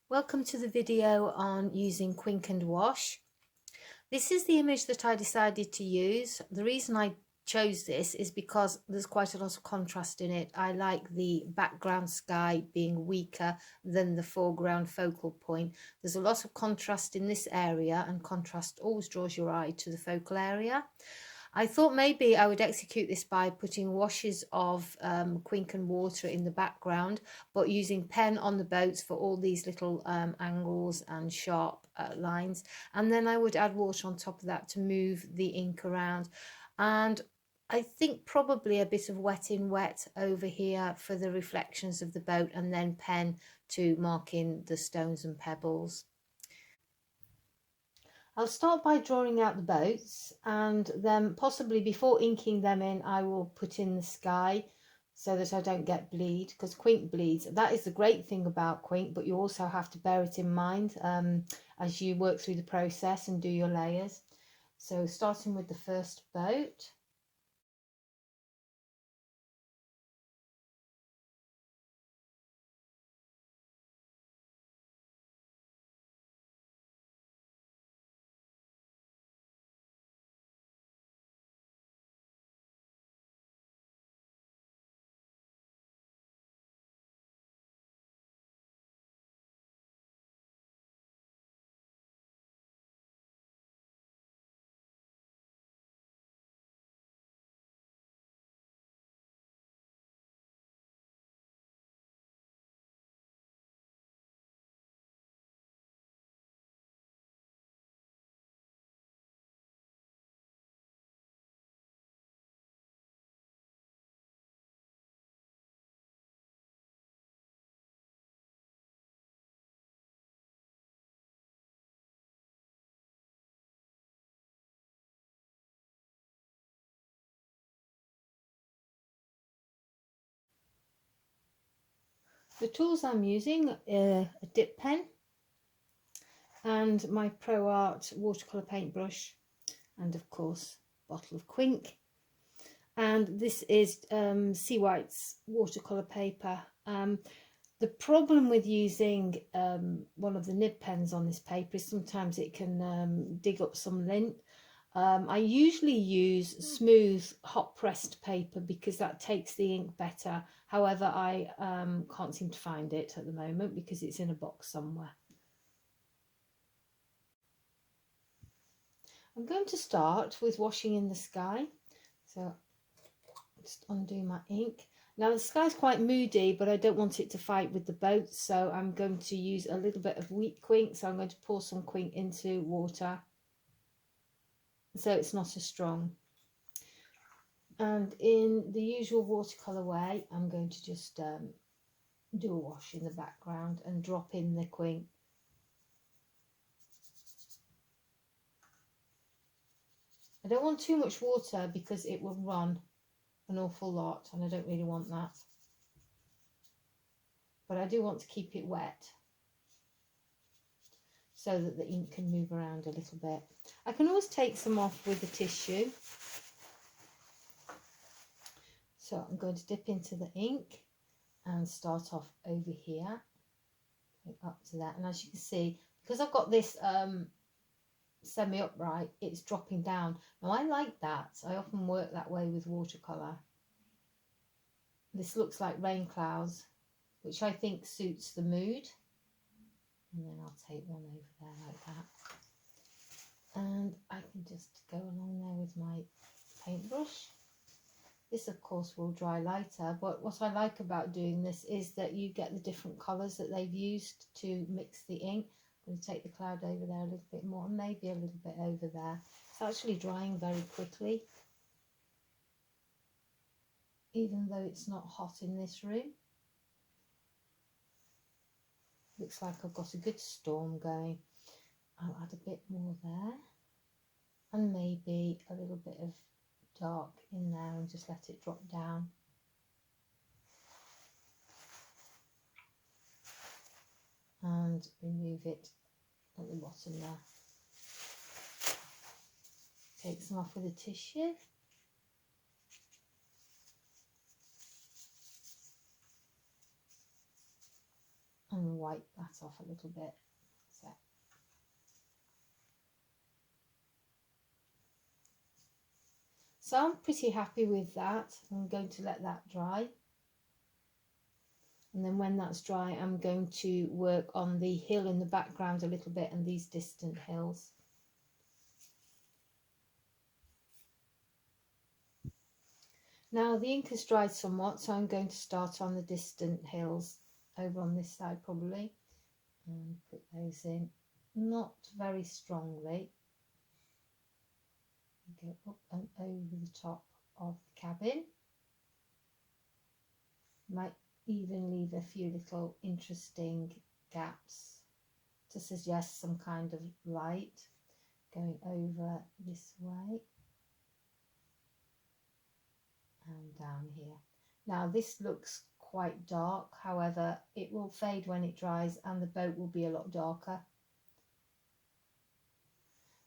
Welcome to the video on using Quink and wash. This is the image that I decided to use. The reason I chose this is because there's quite a lot of contrast in it. I like the background sky being weaker than the foreground focal point. There's a lot of contrast in this area, and contrast always draws your eye to the focal area. I thought maybe I would execute this by putting washes of Quink and water in the background, but using pen on the boats for all these little angles and sharp lines. And then I would add water on top of that to move the ink around. And I think probably a bit of wet in wet over here for the reflections of the boat, and then pen to mark in the stones and pebbles. I'll start by drawing out the boats, and then possibly before inking them in I will put in the sky so that I don't get bleed, because Quink bleeds. That is the great thing about Quink, but you also have to bear it in mind as you work through the process and do your layers. So starting with the first boat. The tools I'm using are a dip pen and my Pro Art watercolour paintbrush, and of course a bottle of Quink. And this is Sea White's watercolour paper. The problem with using one of the nib pens on this paper is sometimes it can dig up some lint. I usually use smooth hot pressed paper because that takes the ink better. However, I can't seem to find it at the moment because it's in a box somewhere. I'm going to start with washing in the sky. So just undo my ink. Now the sky's quite moody, but I don't want it to fight with the boat, so I'm going to use a little bit of weak Quink. So I'm going to pour some Quink into water so it's not as strong. And in the usual watercolour way, I'm going to just do a wash in the background and drop in the Quink. I don't want too much water because it will run an awful lot, and I don't really want that. But I do want to keep it wet so that the ink can move around a little bit. I can always take some off with a tissue. So I'm going to dip into the ink and start off over here, up to that. And as you can see, because I've got this semi-upright, it's dropping down. Now I like that. I often work that way with watercolour. This looks like rain clouds, which I think suits the mood. And then I'll take one over there like that. And I can just go along there with my paintbrush. This of course will dry lighter, but what I like about doing this is that you get the different colours that they've used to mix the ink. I'm going to take the cloud over there a little bit more, and maybe a little bit over there. It's actually drying very quickly, even though it's not hot in this room. Looks like I've got a good storm going. I'll add a bit more there, and maybe a little bit of dark in there, and just let it drop down. And remove it at the bottom there. Take some off with a tissue. And wipe that off a little bit. So I'm pretty happy with that. I'm going to let that dry. And then when that's dry, I'm going to work on the hill in the background a little bit and these distant hills. Now the ink has dried somewhat, so I'm going to start on the distant hills over on this side probably, and put those in, not very strongly. Go up and over the top of the cabin. Might even leave a few little interesting gaps to suggest some kind of light going over this way and down here. Now this looks quite dark, however it will fade when it dries and the boat will be a lot darker.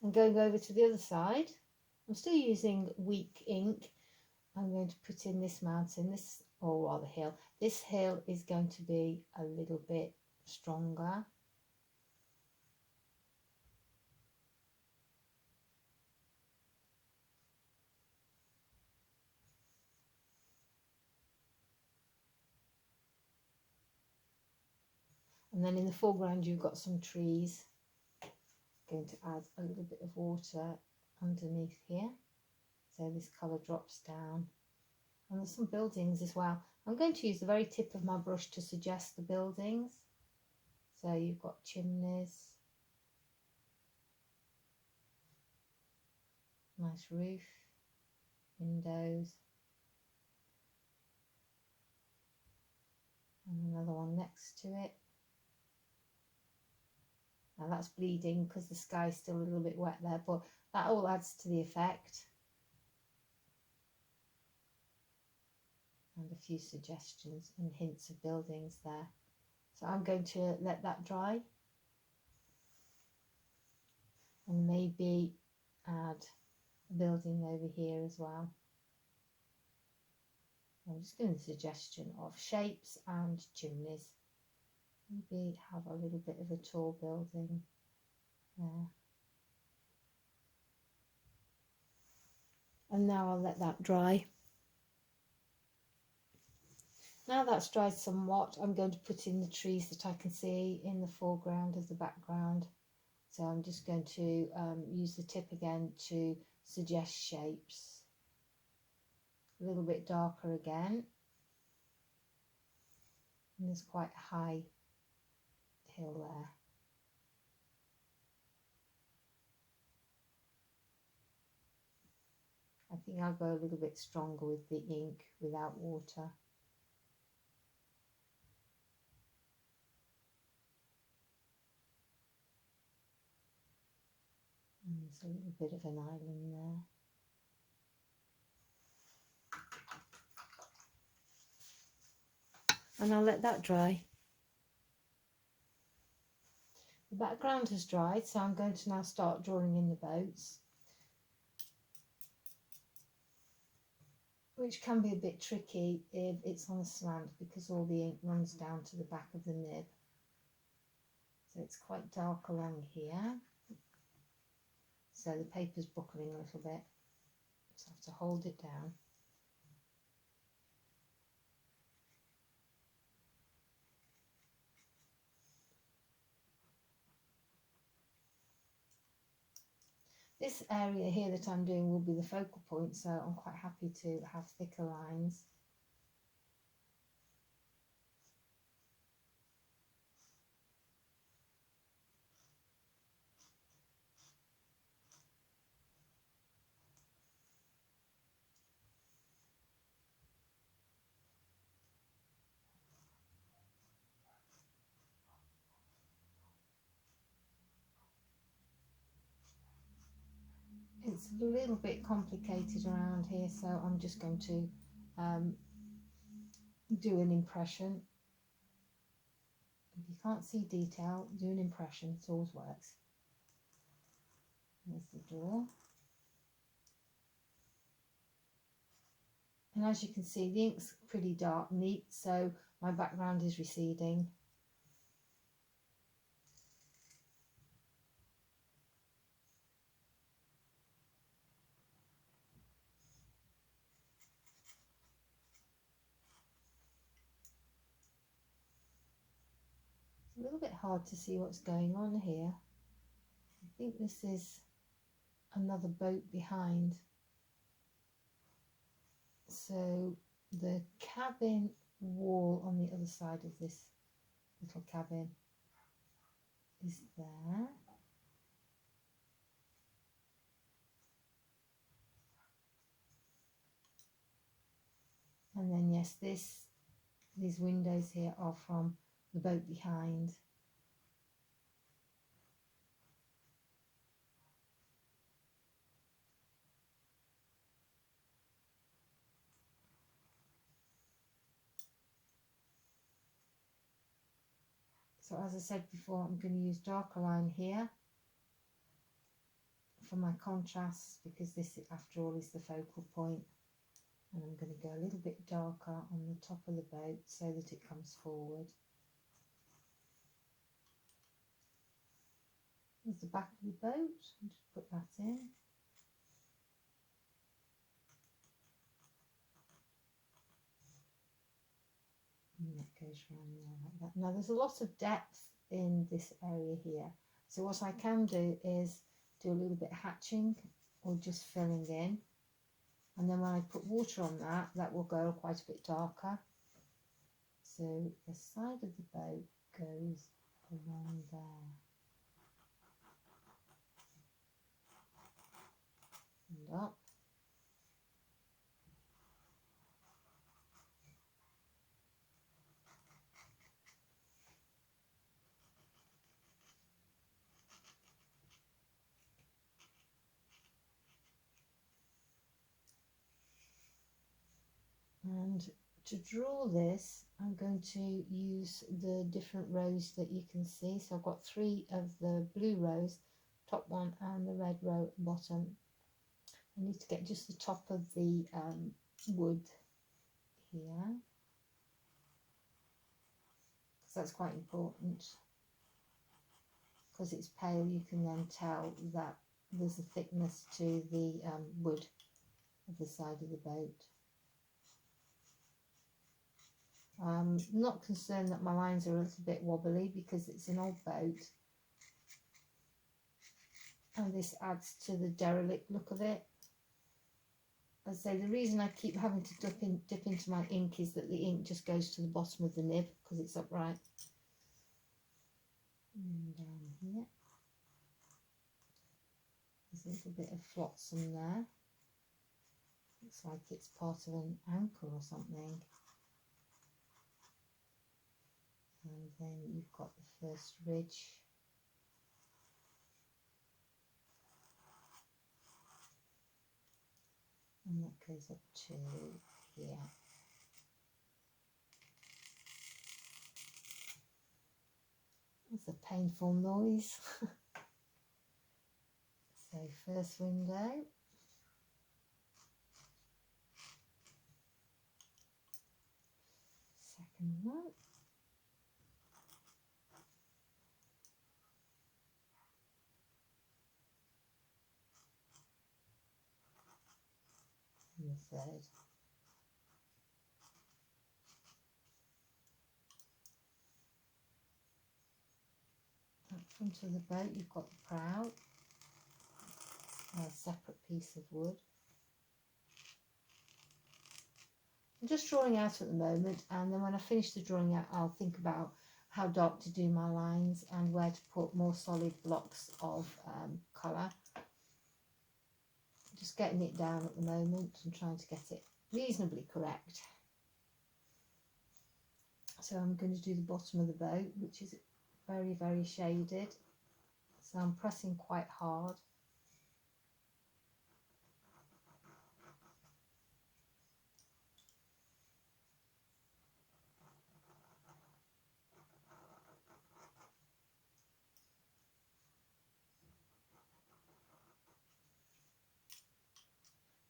And going over to the other side, I'm still using weak ink. I'm going to put in this mountain, or rather hill. This hill is going to be a little bit stronger. And then in the foreground you've got some trees. I'm going to add a little bit of water underneath here, so this colour drops down. And there's some buildings as well. I'm going to use the very tip of my brush to suggest the buildings. So you've got chimneys, nice roof, windows, and another one next to it. Now that's bleeding because the sky's still a little bit wet there, but that all adds to the effect. And a few suggestions and hints of buildings there. So I'm going to let that dry and maybe add a building over here as well. I'm just giving a suggestion of shapes and chimneys. Maybe have a little bit of a tall building there. And now I'll let that dry. Now that's dried somewhat, I'm going to put in the trees that I can see in the foreground as the background. So I'm just going to use the tip again to suggest shapes. A little bit darker again. And there's quite a high hill there. I think I'll go a little bit stronger with the ink without water. And there's a little bit of an island there. And I'll let that dry. The background has dried, so I'm going to now start drawing in the boats, which can be a bit tricky if it's on a slant because all the ink runs down to the back of the nib. So it's quite dark along here. So the paper's buckling a little bit, so I have to hold it down. This area here that I'm doing will be the focal point, so I'm quite happy to have thicker lines. It's a little bit complicated around here, so I'm just going to do an impression. If you can't see detail, do an impression, it always works. There's the door. And as you can see, the ink's pretty dark, neat, so my background is receding. a little bit hard to see what's going on here. I think this is another boat behind. So the cabin wall on the other side of this little cabin is there. And then yes, these windows here are from the boat behind. So as I said before, I'm going to use darker line here for my contrast, because this after all is the focal point. And I'm going to go a little bit darker on the top of the boat so that it comes forward. There's the back of the boat, I'll just put that in. And that goes around there like that. Now there's a lot of depth in this area here. So what I can do is do a little bit of hatching or just filling in. And then when I put water on that, that will go quite a bit darker. So the side of the boat goes along there. And up. And to draw this, I'm going to use the different rows that you can see. So I've got 3 of the blue rows, top one, and the red row at the bottom. I need to get just the top of the wood here, because that's quite important. Because it's pale, you can then tell that there's a thickness to the wood of the side of the boat. I'm not concerned that my lines are a little bit wobbly because it's an old boat, and this adds to the derelict look of it. As I say, the reason I keep having to dip into my ink is that the ink just goes to the bottom of the nib because it's upright. And down here, there's a little bit of flotsam there. Looks like it's part of an anchor or something. And then you've got the first ridge. And that goes up to here. That's a painful noise. So first window. Second one. And the third. Up front of the boat you've got the prow, a separate piece of wood. I'm just drawing out at the moment, and then when I finish the drawing out I'll think about how dark to do my lines and where to put more solid blocks of colour. Just getting it down at the moment and trying to get it reasonably correct. So I'm going to do the bottom of the boat, which is very, very shaded. So I'm pressing quite hard.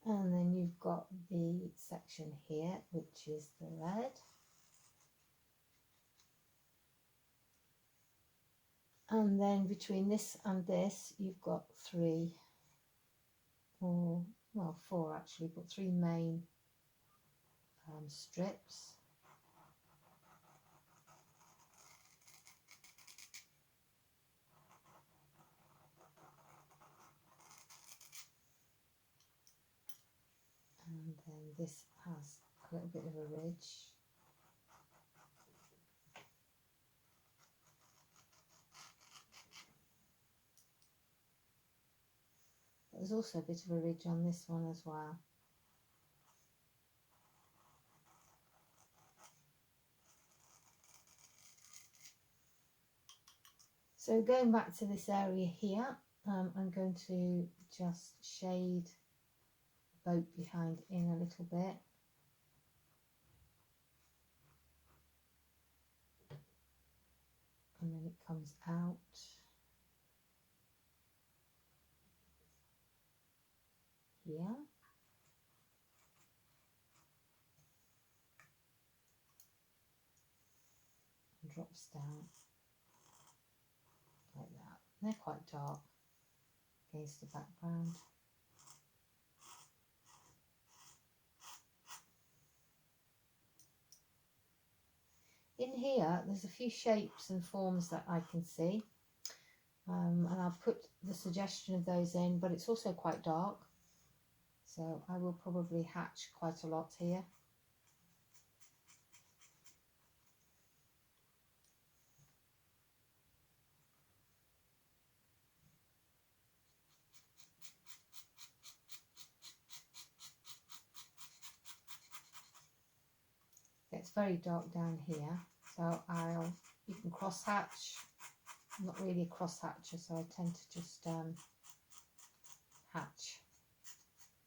And then you've got the section here, which is the red. And then between this and this, you've got 3, or well 4 actually, but 3 main strips. this has a little bit of a ridge. There's also a bit of a ridge on this one as well. So going back to this area here, I'm going to just shade the boat behind in a little bit. And then it comes out. Here. And drops down like that. They're quite dark against the background. In here, there's a few shapes and forms that I can see, and I'll put the suggestion of those in, but it's also quite dark, so I will probably hatch quite a lot here. It's very dark down here, so you can cross hatch. I'm not really a cross hatcher, so I tend to just hatch.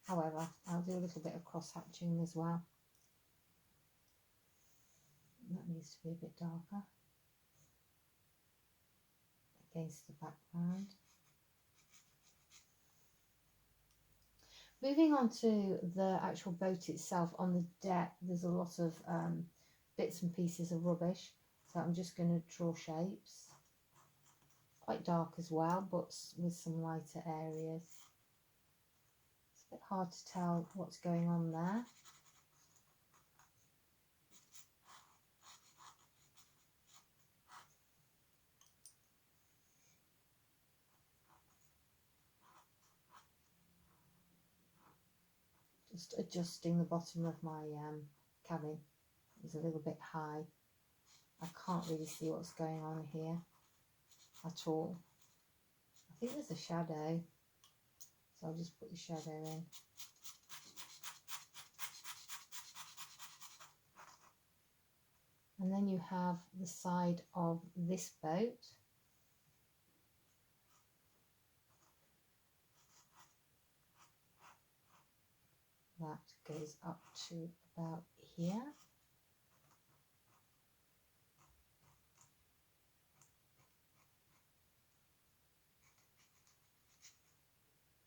However, I'll do a little bit of cross hatching as well. That needs to be a bit darker against the background. Moving on to the actual boat itself, on the deck there's a lot of bits and pieces of rubbish, so I'm just going to draw shapes. Quite dark as well, but with some lighter areas. It's a bit hard to tell what's going on there. Just adjusting the bottom of my cabin. It's a little bit high. I can't really see what's going on here at all. I think there's a shadow, so I'll just put the shadow in. And then you have the side of this boat. That goes up to about here.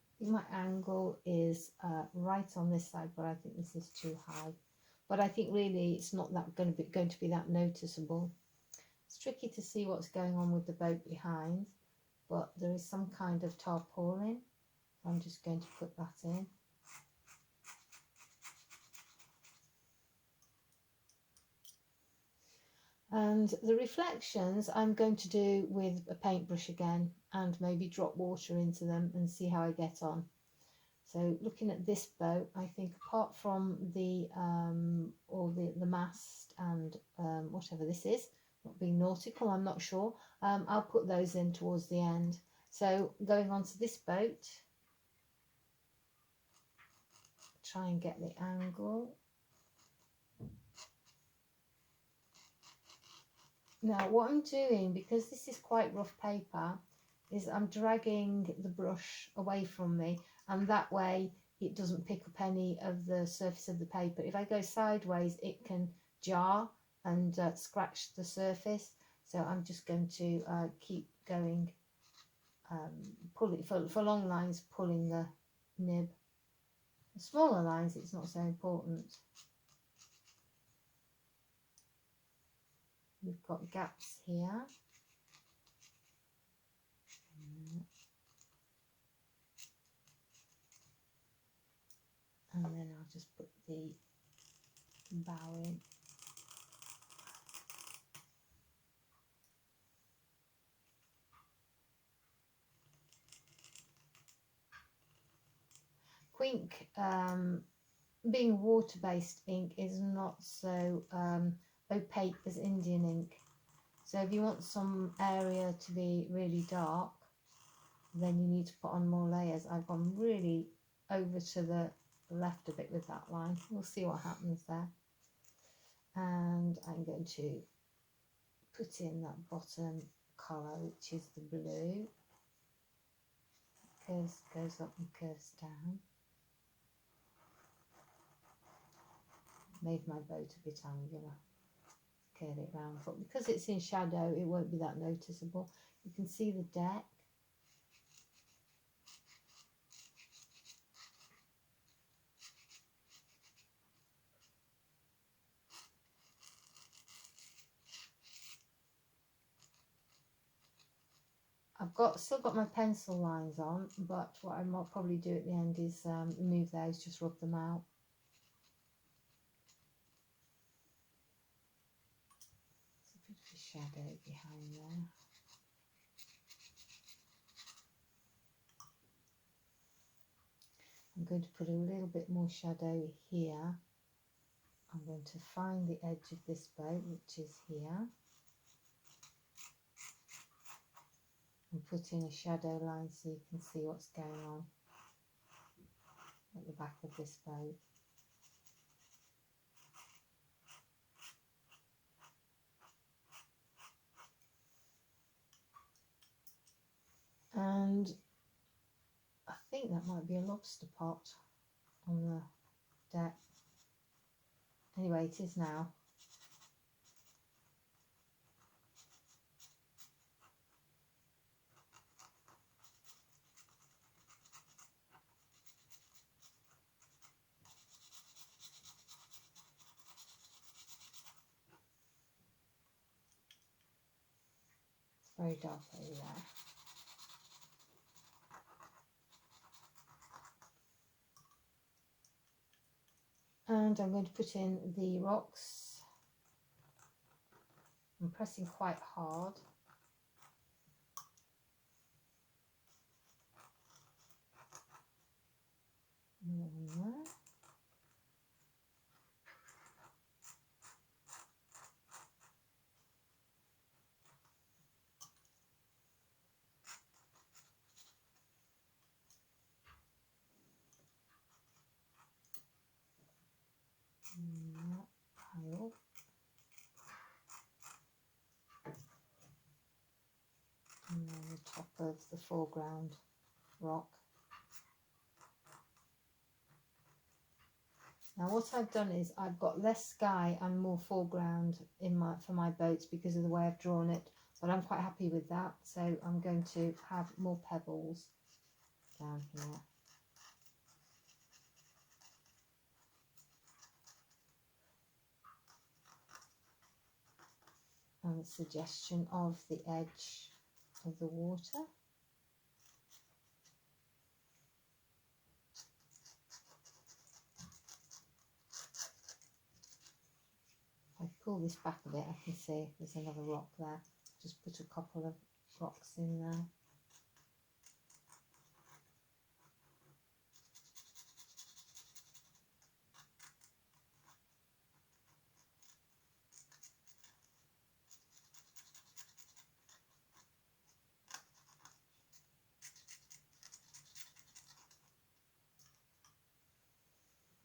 I think my angle is right on this side, but I think this is too high. But I think really it's not that going to be that noticeable. It's tricky to see what's going on with the boat behind, but there is some kind of tarpaulin. I'm just going to put that in. And the reflections I'm going to do with a paintbrush again, and maybe drop water into them and see how I get on. So looking at this boat, I think apart from the mast and whatever this is, not being nautical, I'm not sure, I'll put those in towards the end. So going on to this boat, try and get the angle. Now what I'm doing, because this is quite rough paper, is I'm dragging the brush away from me, and that way it doesn't pick up any of the surface of the paper. If I go sideways, it can jar and scratch the surface. So I'm just going to keep going, pull it for long lines, pulling the nib. For smaller lines, it's not so important. We've got gaps here. And then I'll just put the bow in. Quink being water-based ink is not so opaque as Indian ink. So if you want some area to be really dark, then you need to put on more layers. I've gone really over to the left a bit with that line. We'll see what happens there. And I'm going to put in that bottom colour, which is the blue. Curves, goes up and curves down. Made my boat a bit angular. Curve it round, but because it's in shadow, it won't be that noticeable. You can see the deck. I've still got my pencil lines on, but what I might probably do at the end is remove those, just rub them out. There's a bit of a shadow behind there. I'm going to put a little bit more shadow here. I'm going to find the edge of this boat, which is here, and put in a shadow line so you can see what's going on at the back of this boat. And I think that might be a lobster pot on the deck. Anyway, it is now. It's very dark over there. And I'm going to put in the rocks. I'm pressing quite hard. Another one there. Pile. And then the top of the foreground rock. Now what I've done is I've got less sky and more foreground in for my boats because of the way I've drawn it, but I'm quite happy with that, so I'm going to have more pebbles down here. And a suggestion of the edge of the water. If I pull this back a bit, I can see there's another rock there. Just put a couple of rocks in there.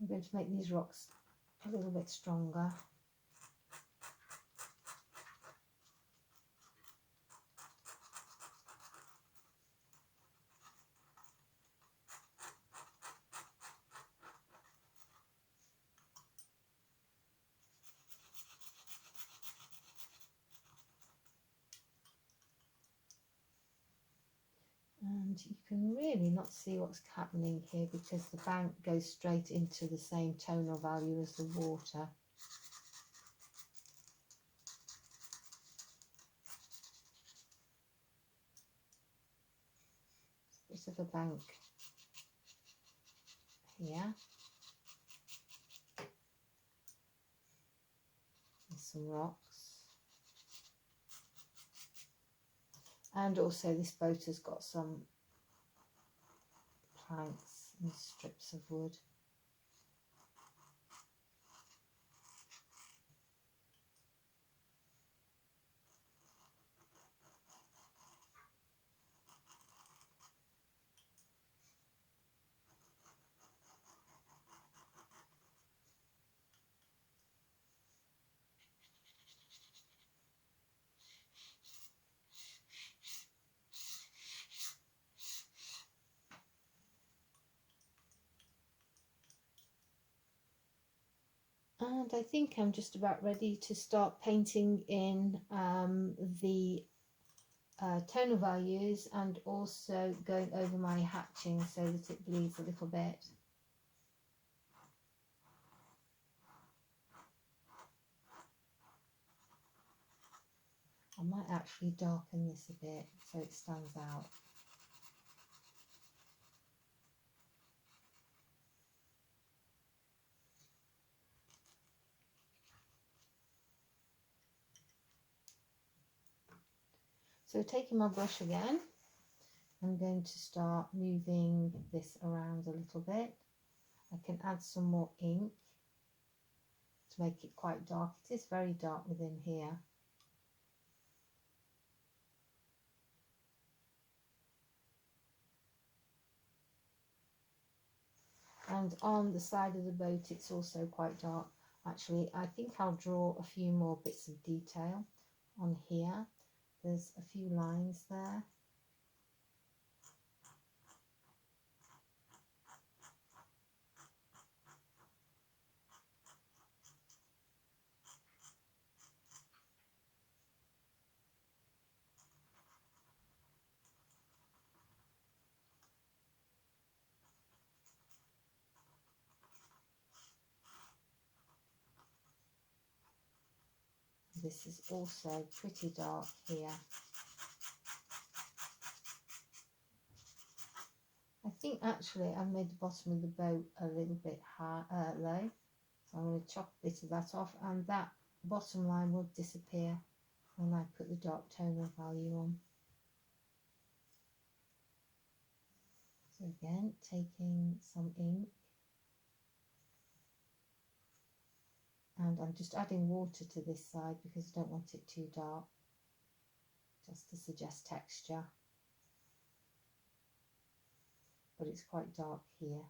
I'm going to make these rocks a little bit stronger. And you can really not see what's happening here because the bank goes straight into the same tonal value as the water. Bit of a bank here. And some rocks. And also this boat has got some planks and strips of wood. And I think I'm just about ready to start painting in the tonal values, and also going over my hatching so that it bleeds a little bit. I might actually darken this a bit so it stands out. So taking my brush again, I'm going to start moving this around a little bit. I can add some more ink to make it quite dark. It is very dark within here. And on the side of the boat it's also quite dark. Actually, I think I'll draw a few more bits of detail on here. There's a few lines there. This is also pretty dark here. I think actually I've made the bottom of the boat a little bit high, low. So I'm going to chop a bit of that off, and that bottom line will disappear when I put the dark tonal value on. So again, taking some ink, and I'm just adding water to this side because I don't want it too dark, just to suggest texture. But it's quite dark here,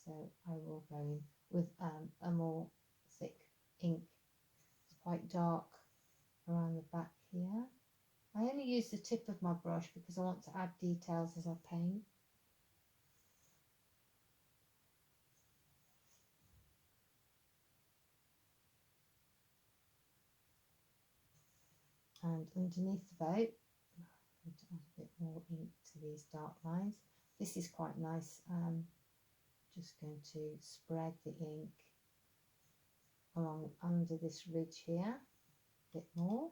so I will go in with a more thick ink. It's quite dark around the back here. I only use the tip of my brush because I want to add details as I paint. And underneath the boat, I'm going to add a bit more ink to these dark lines. This is quite nice. Just going to spread the ink along under this ridge here a bit more.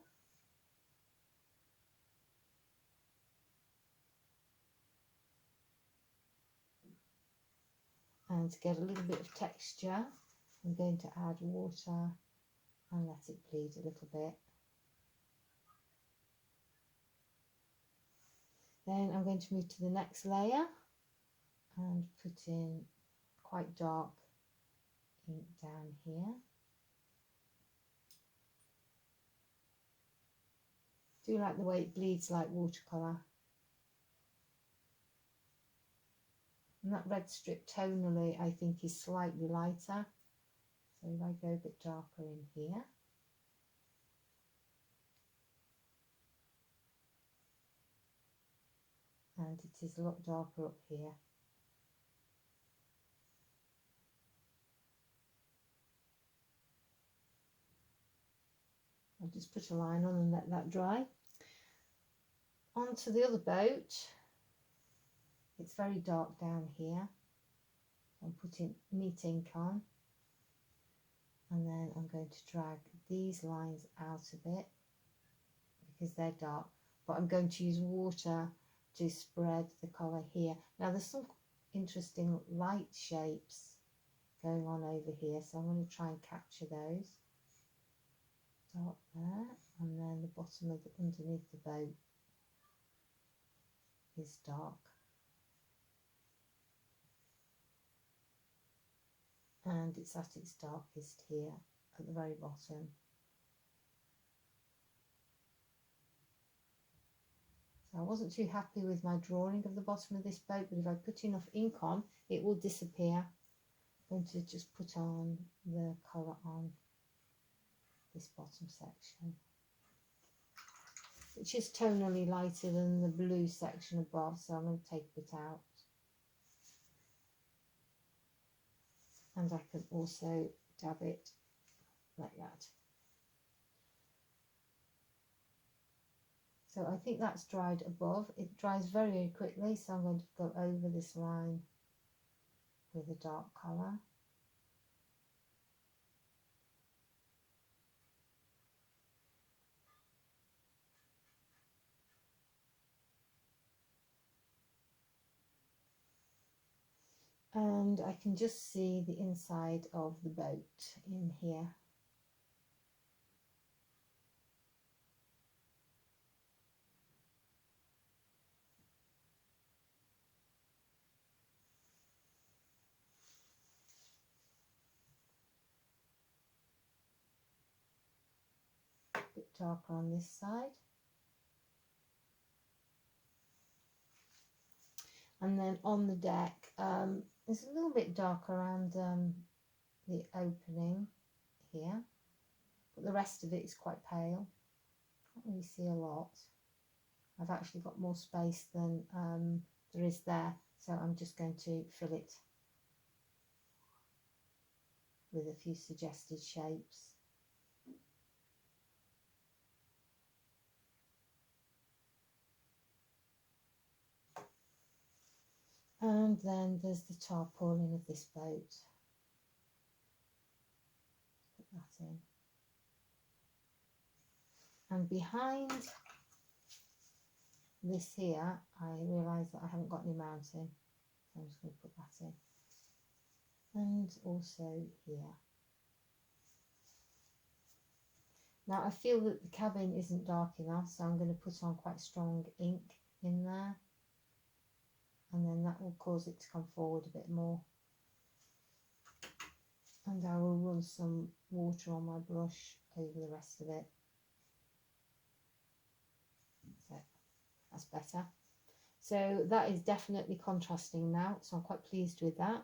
And to get a little bit of texture, I'm going to add water and let it bleed a little bit. Then I'm going to move to the next layer and put in quite dark ink down here. I do like the way it bleeds like watercolour. And that red strip tonally I think is slightly lighter. So if I go a bit darker in here. And it is a lot darker up here. I'll just put a line on and let that dry. Onto the other boat. It's very dark down here. I'm putting neat ink on. And then I'm going to drag these lines out a bit because they're dark. But I'm going to use water to spread the colour here. Now there's some interesting light shapes going on over here, so I'm going to try and capture those. Dark there, and then the bottom of underneath the boat is dark. And it's at its darkest here at the very bottom. So I wasn't too happy with my drawing of the bottom of this boat, but if I put enough ink on, it will disappear. I'm going to just put on the colour on this bottom section, which is tonally lighter than the blue section above, so I'm going to take a bit out. And I can also dab it like that. So I think that's dried above. It dries very, very quickly, so I'm going to go over this line with a dark colour. And I can just see the inside of the boat in here. A bit darker on this side. And then on the deck, it's a little bit dark around the opening here, but the rest of it is quite pale. Can't really see a lot. I've actually got more space than there is there, so I'm just going to fill it with a few suggested shapes. And then there's the tarpaulin of this boat. Put that in. And behind this here, I realise that I haven't got any mounting, so I'm just going to put that in. And also here. Now I feel that the cabin isn't dark enough, so I'm going to put on quite strong ink in there, and then that will cause it to come forward a bit more. And I will run some water on my brush over the rest of it. So that's better. So that is definitely contrasting now, so I'm quite pleased with that,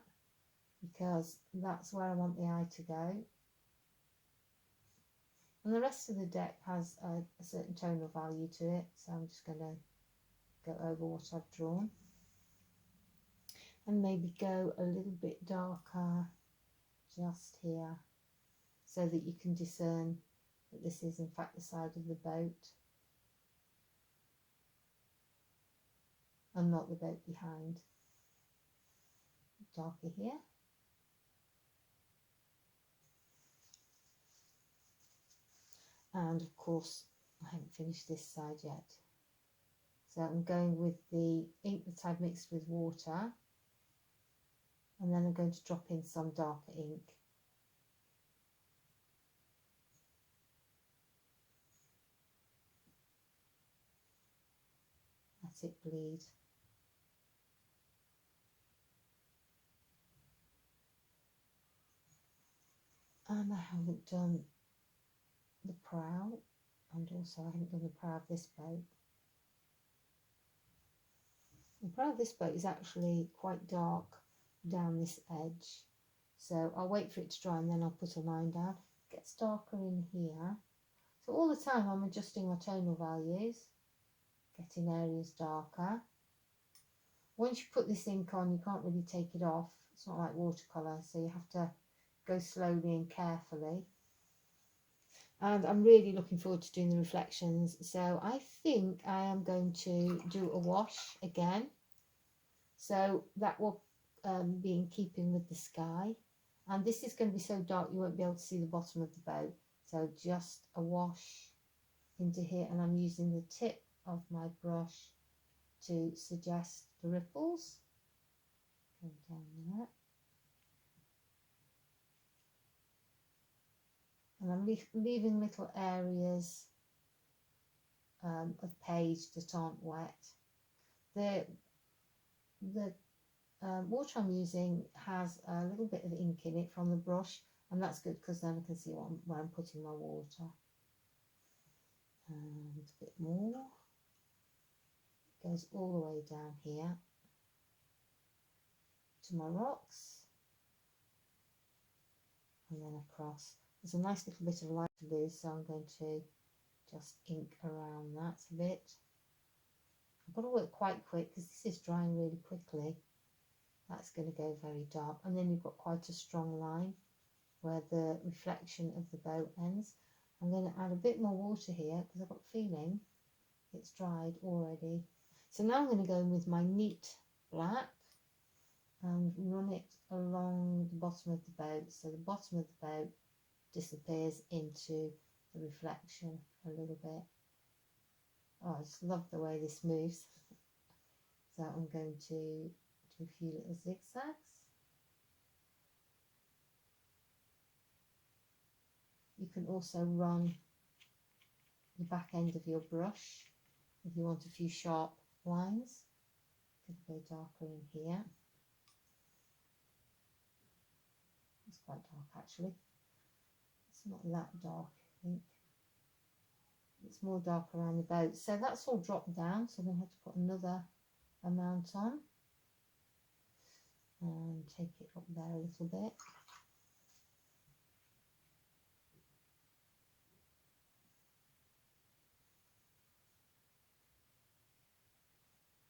because that's where I want the eye to go. And the rest of the deck has a certain tonal value to it, so I'm just going to go over what I've drawn. And maybe go a little bit darker just here, so that you can discern that this is in fact the side of the boat and not the boat behind. Darker here. And of course I haven't finished this side yet, so I'm going with the ink that I've mixed with water, and then I'm going to drop in some darker ink. Let it bleed. And I haven't done the prow, and also I haven't done the prow of this boat. The prow of this boat is actually quite dark down this edge, so I'll wait for it to dry and then I'll put a line down. It gets darker in here, so all the time I'm adjusting my tonal values, getting areas darker. Once you put this ink on, you can't really take it off. It's not like watercolour, so you have to go slowly and carefully. And I'm really looking forward to doing the reflections, so I think I am going to do a wash again, so that will be in keeping with the sky. And this is going to be so dark you won't be able to see the bottom of the boat, so just a wash into here, and I'm using the tip of my brush to suggest the ripples going down there. And I'm leaving little areas of page that aren't wet. The water I'm using has a little bit of ink in it from the brush, and that's good because then I can see where I'm putting my water. And a bit more. It goes all the way down here to my rocks, and then across. There's a nice little bit of light to lose, so I'm going to just ink around that a bit. I've got to work quite quick because this is drying really quickly. That's going to go very dark, and then you've got quite a strong line where the reflection of the boat ends. I'm going to add a bit more water here because I've got a feeling it's dried already. So now I'm going to go in with my neat black and run it along the bottom of the boat, so the bottom of the boat disappears into the reflection a little bit. Oh, I just love the way this moves. So I'm going to do a few little zigzags. You can also run the back end of your brush if you want a few sharp lines. Could go darker in here. It's quite dark actually. It's not that dark, I think. It's more dark around the boat. So that's all dropped down, so I'm going to have to put another amount on and take it up there a little bit.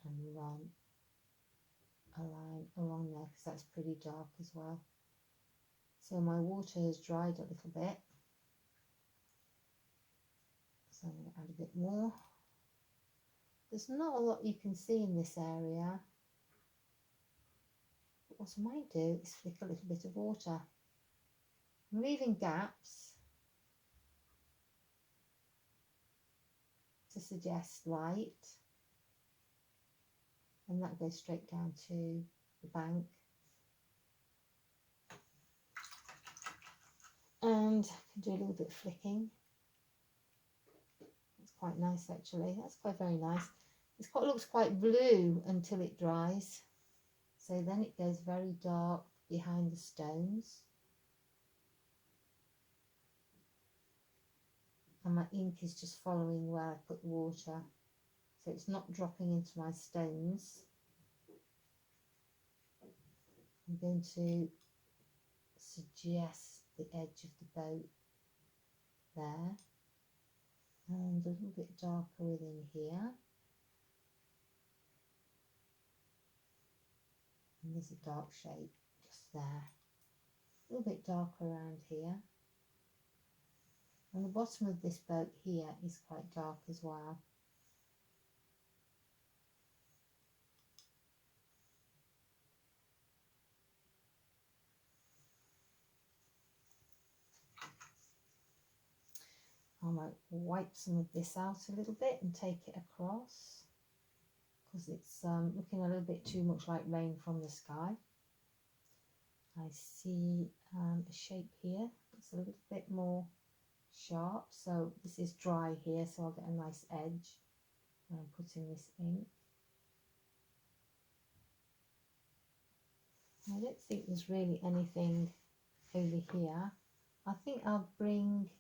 And run a line along there because that's pretty dark as well. So my water has dried a little bit, so I'm going to add a bit more. There's not a lot you can see in this area, but what I might do is flick a little bit of water. I'm leaving gaps to suggest light, and that goes straight down to the bank. And I can do a little bit of flicking. That's quite nice actually. That's quite very nice. It looks quite blue until it dries. So then it goes very dark behind the stones. And my ink is just following where I put the water. So it's not dropping into my stones. I'm going to suggest the edge of the boat there. And a little bit darker within here. And there's a dark shape just there. A little bit darker around here. And the bottom of this boat here is quite dark as well. I might wipe some of this out a little bit and take it across because it's looking a little bit too much like rain from the sky. I see a shape here. It's a little bit more sharp. So this is dry here, so I'll get a nice edge when I'm putting this ink. I don't think there's really anything over here. I think I'll bring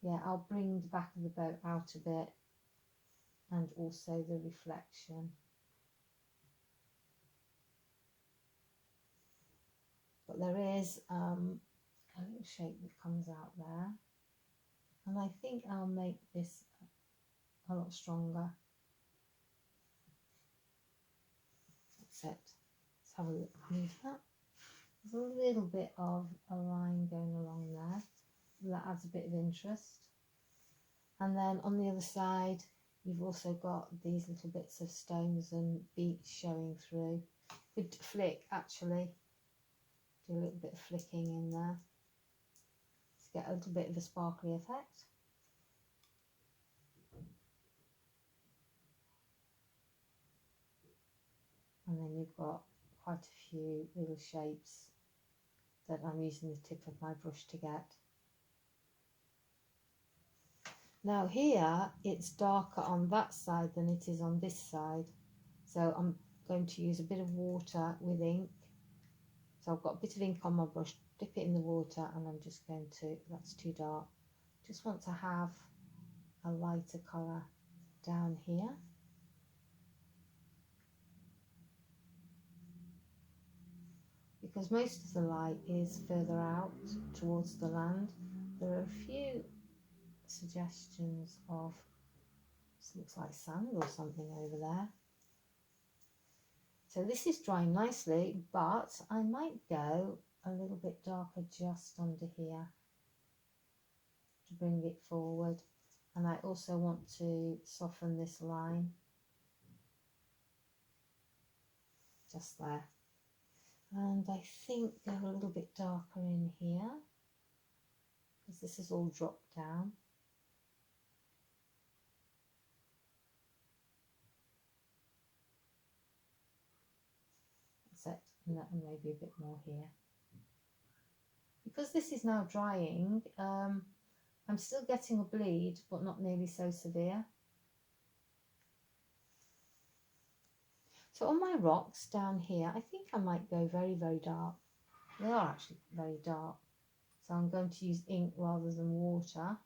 the back of the boat out a bit and also the reflection. But there is a little shape that comes out there. And I think I'll make this a lot stronger. That's it. Let's have a look at that. There's a little bit of a line going along there. That adds a bit of interest. And then on the other side, you've also got these little bits of stones and beach showing through. Good flick, actually. Do a little bit of flicking in there to get a little bit of a sparkly effect. And then you've got quite a few little shapes that I'm using the tip of my brush to get. Now here it's darker on that side than it is on this side, so I'm going to use a bit of water with ink. So I've got a bit of ink on my brush, dip it in the water, and I'm just going to, that's too dark, just want to have a lighter colour down here. Because most of the light is further out towards the land, there are a few suggestions of, this looks like sand or something over there. So this is drying nicely, but I might go a little bit darker just under here to bring it forward. And I also want to soften this line just there. And I think go a little bit darker in here because this is all dropped down. That's it, and maybe a bit more here. Because this is now drying, I'm still getting a bleed, but not nearly so severe. So on my rocks down here, I think I might go very, very dark. They are actually very dark. So I'm going to use ink rather than water.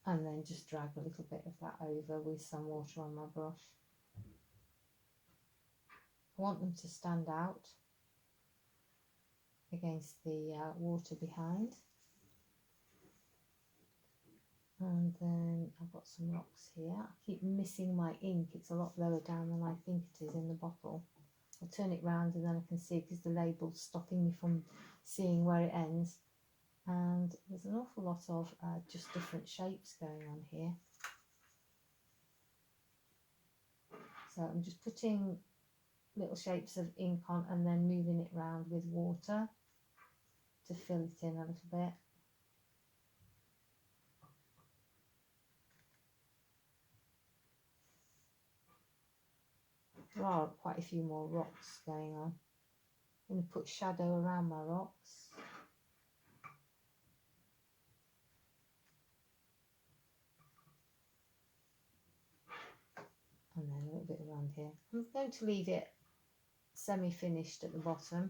And then just drag a little bit of that over with some water on my brush. I want them to stand out against the water behind. And then I've got some rocks here. I keep missing my ink. It's a lot lower down than I think it is in the bottle. I'll turn it round and then I can see because the label's stopping me from seeing where it ends. And there's an awful lot of just different shapes going on here. So I'm just putting little shapes of ink on and then moving it around with water to fill it in a little bit. There are quite a few more rocks going on. I'm going to put shadow around my rocks. And then a little bit around here. I'm going to leave it semi-finished at the bottom.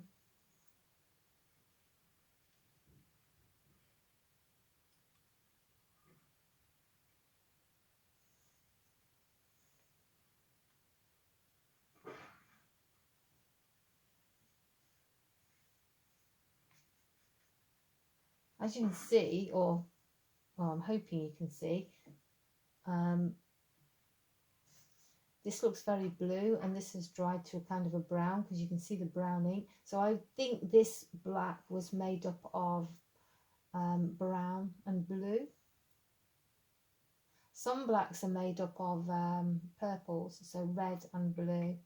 As you can see, or well, I'm hoping you can see, this looks very blue and this has dried to a kind of a brown because you can see the brown ink. So I think this black was made up of brown and blue. Some blacks are made up of purples, so red and blue.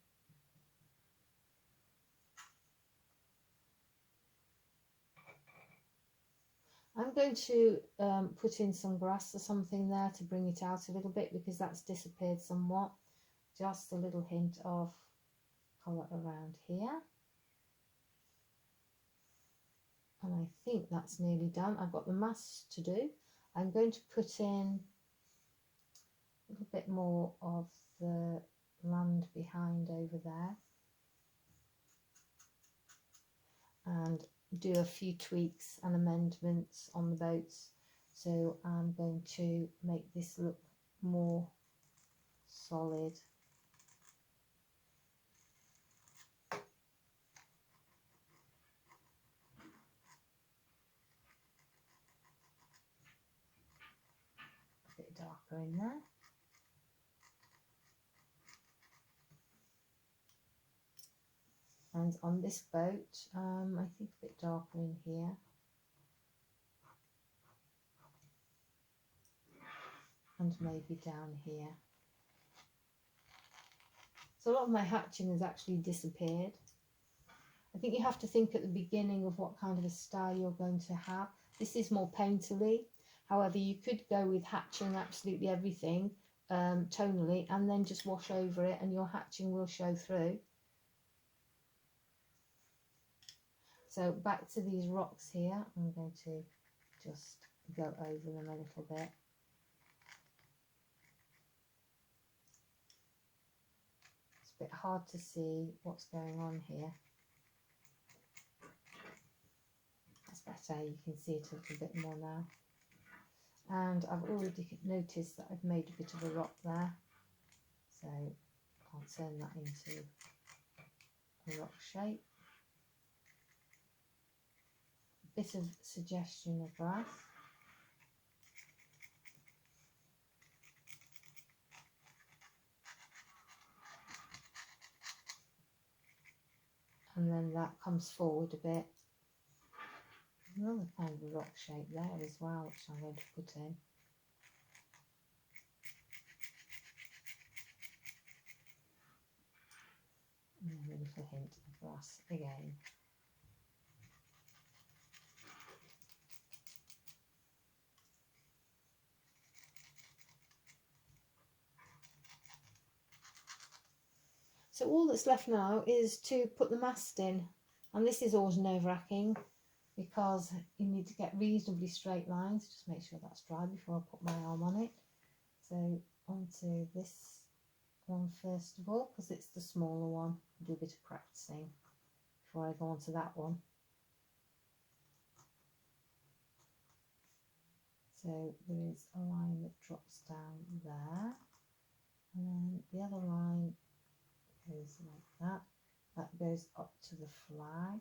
I'm going to put in some grass or something there to bring it out a little bit because that's disappeared somewhat. Just a little hint of colour around here. And I think that's nearly done. I've got the mask to do. I'm going to put in a little bit more of the land behind over there. And do a few tweaks and amendments on the boats. So I'm going to make this look more solid. A bit darker in there. And on this boat, I think a bit darker in here. And maybe down here. So a lot of my hatching has actually disappeared. I think you have to think at the beginning of what kind of a style you're going to have. This is more painterly. However, you could go with hatching absolutely everything tonally and then just wash over it and your hatching will show through. So back to these rocks here, I'm going to just go over them a little bit. It's a bit hard to see what's going on here. That's better, you can see it a little bit more now. And I've already noticed that I've made a bit of a rock there. So I'll turn that into a rock shape. bit of suggestion of grass. And then that comes forward a bit. Another kind of rock shape there as well, which I'm going to put in. And a little hint of grass again. So all that's left now is to put the mast in, and this is always nerve-wracking because you need to get reasonably straight lines. Just make sure that's dry before I put my arm on it. So onto this one first of all, because it's the smaller one. I'll do a bit of practicing before I go on to that one. So there is a line that drops down there, and then the other line goes like that. That goes up to the flag.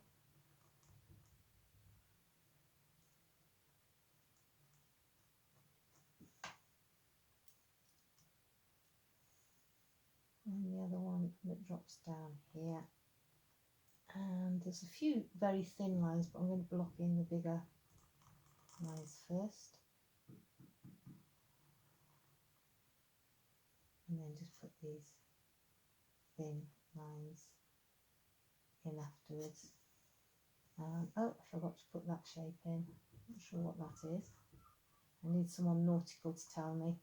And the other one that drops down here. And there's a few very thin lines, but I'm going to block in the bigger lines first. And then just put these thin lines in afterwards. Oh, I forgot to put that shape in. Not sure what that is. I need someone nautical to tell me.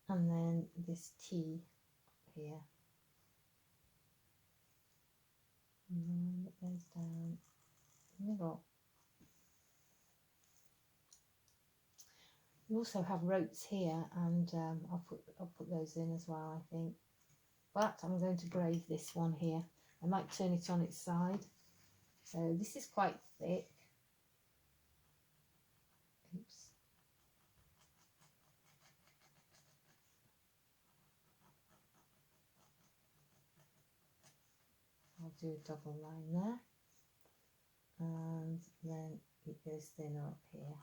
And then this T here. And then it goes down the middle. We also have ropes here, and I'll put those in as well, I think. But I'm going to braid this one here. I might turn it on its side. So this is quite thick. Oops. I'll do a double line there. And then it goes thinner up here.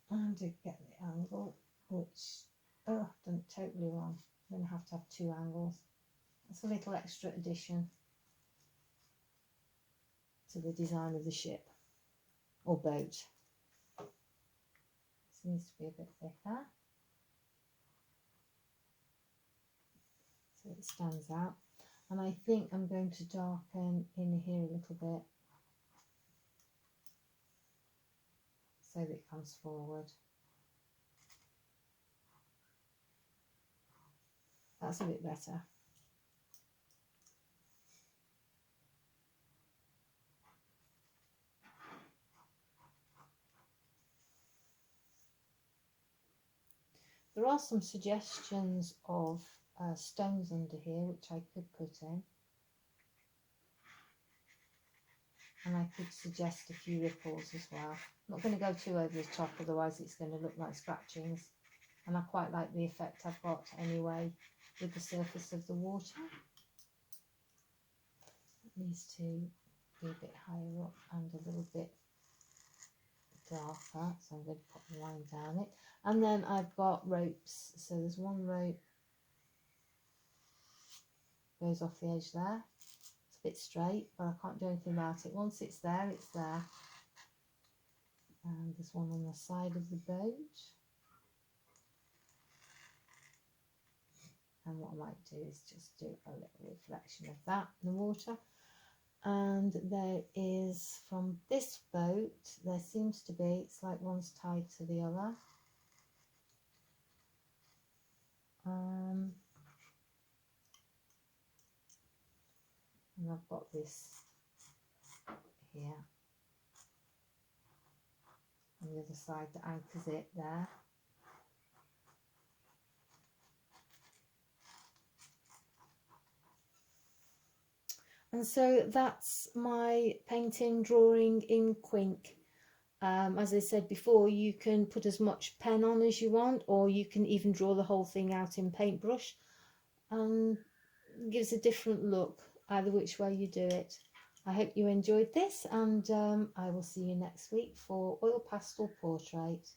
And to get the angle, which, oh, I've done it totally wrong. I'm going to have two angles. That's a little extra addition to the design of the ship or boat. This needs to be a bit thicker, so it stands out. And I think I'm going to darken in here a little bit so that it comes forward. That's a bit better. There are some suggestions of stones under here which I could put in. And I could suggest a few ripples as well. I'm not going to go too over the top, otherwise it's going to look like scratchings. And I quite like the effect I've got anyway with the surface of the water. It needs to be a bit higher up and a little bit darker, so I'm going to put the line down it. And then I've got ropes, so there's one rope goes off the edge there. It's a bit straight, but I can't do anything about it. Once it's there, it's there. And there's one on the side of the boat. And what I might do is just do a little reflection of that in the water. And there is, from this boat, there seems to be, it's like one's tied to the other. And I've got this here on the other side that anchors it there. And so that's my painting drawing in Quink. As I said before, you can put as much pen on as you want, or you can even draw the whole thing out in paintbrush, and it gives a different look either which way you do it. I hope you enjoyed this, and I will see you next week for Oil Pastel Portrait.